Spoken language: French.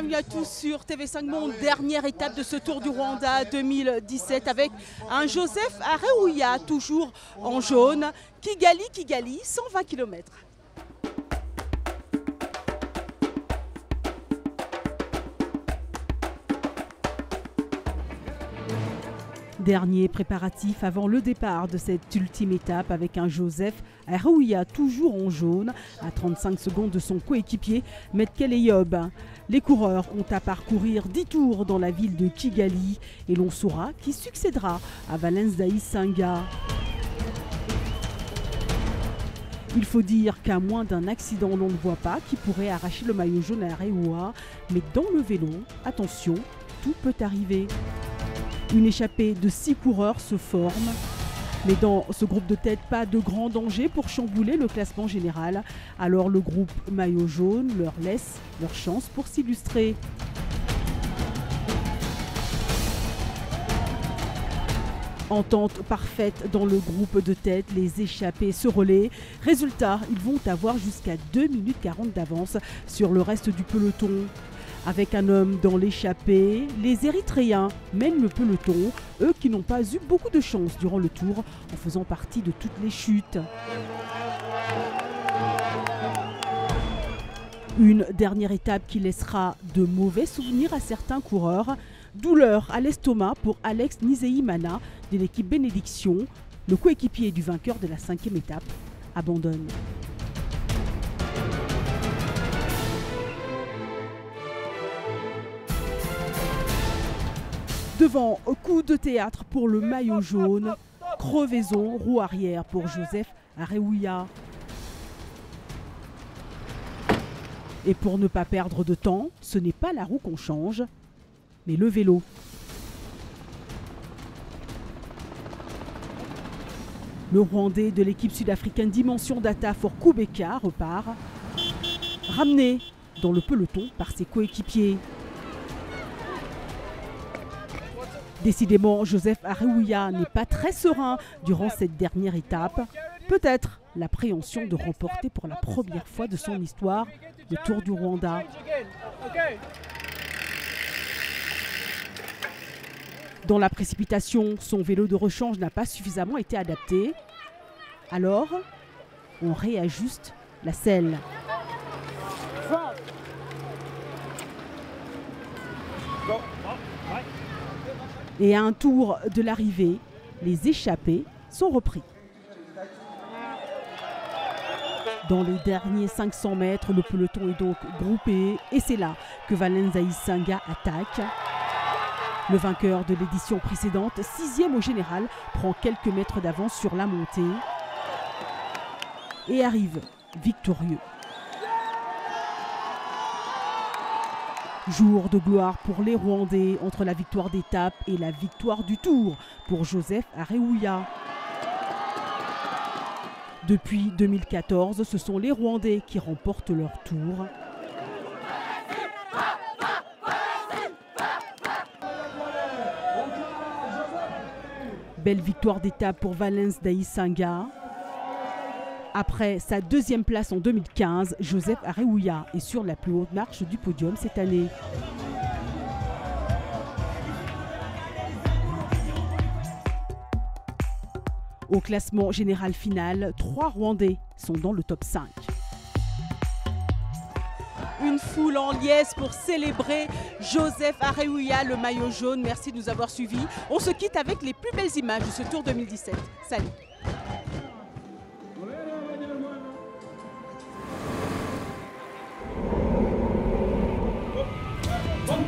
bienvenue à tous sur TV5 Monde, dernière étape de ce Tour du Rwanda 2017 avec un Joseph Areruya, toujours en jaune. Kigali, 120 km. Dernier préparatif avant le départ de cette ultime étape avec un Joseph Areruya toujours en jaune à 35 secondes de son coéquipier Metkele Yob. Les coureurs ont à parcourir 10 tours dans la ville de Kigali et l'on saura qui succédera à Valens Ndayisenga. Il faut dire qu'à moins d'un accident, l'on ne voit pas qui pourrait arracher le maillot jaune à Areruya, mais dans le vélo, attention, tout peut arriver. Une échappée de 6 coureurs se forme. Mais dans ce groupe de tête, pas de grand danger pour chambouler le classement général. Alors le groupe maillot jaune leur laisse leur chance pour s'illustrer. Entente parfaite dans le groupe de tête, les échappés se relaient. Résultat, ils vont avoir jusqu'à 2 minutes 40 d'avance sur le reste du peloton. Avec un homme dans l'échappée, les Érythréens mènent le peloton, eux qui n'ont pas eu beaucoup de chance durant le tour en faisant partie de toutes les chutes. Une dernière étape qui laissera de mauvais souvenirs à certains coureurs. Douleur à l'estomac pour Alex Nizeyimana de l'équipe Bénédiction. Le coéquipier du vainqueur de la 5e étape abandonne. Devant, coup de théâtre pour le maillot jaune, crevaison, roue arrière pour Joseph Areruya. Et pour ne pas perdre de temps, ce n'est pas la roue qu'on change, mais le vélo. Le Rwandais de l'équipe sud-africaine Dimension Data for Kubeka repart, ramené dans le peloton par ses coéquipiers. Décidément, Joseph Areruya n'est pas très serein durant cette dernière étape. Peut-être l'appréhension de remporter pour la première fois de son histoire le Tour du Rwanda. Dans la précipitation, son vélo de rechange n'a pas suffisamment été adapté. Alors, on réajuste la selle. Et à un tour de l'arrivée, les échappés sont repris. Dans les derniers 500 mètres, le peloton est donc groupé et c'est là que Valens Ndayisenga attaque. Le vainqueur de l'édition précédente, 6e au général, prend quelques mètres d'avance sur la montée et arrive victorieux. Jour de gloire pour les Rwandais entre la victoire d'étape et la victoire du Tour pour Joseph Areruya. Depuis 2014, ce sont les Rwandais qui remportent leur Tour. Belle victoire d'étape pour Valens Ndayisenga. Après sa 2e place en 2015, Joseph Areruya est sur la plus haute marche du podium cette année. Au classement général final, 3 Rwandais sont dans le top 5. Une foule en liesse pour célébrer Joseph Areruya, le maillot jaune. Merci de nous avoir suivis. On se quitte avec les plus belles images de ce Tour 2017. Salut! Come